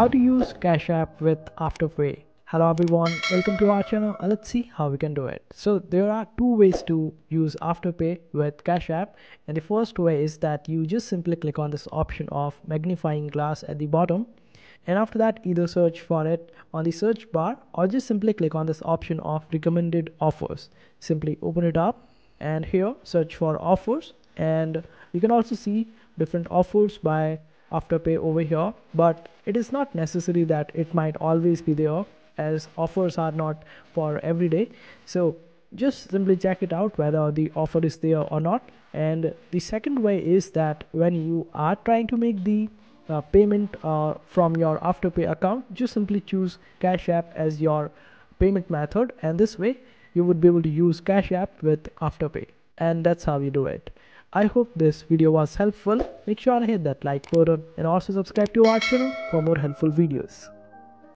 How to use Cash App with Afterpay. Hello everyone, welcome to our channel and let's see how we can do it. So there are two ways to use Afterpay with Cash App, and the first way is that you just simply click on this option of magnifying glass at the bottom, and after that either search for it on the search bar or just simply click on this option of recommended offers. Simply open it up and here search for offers, and you can also see different offers by Afterpay over here, but it is not necessary that it might always be there, as offers are not for every day. So just simply check it out whether the offer is there or not. And the second way is that when you are trying to make the payment from your Afterpay account, just simply choose Cash App as your payment method, and this way you would be able to use Cash App with Afterpay. And that's how you do it. I hope this video was helpful. Make sure to hit that like button and also subscribe to our channel for more helpful videos.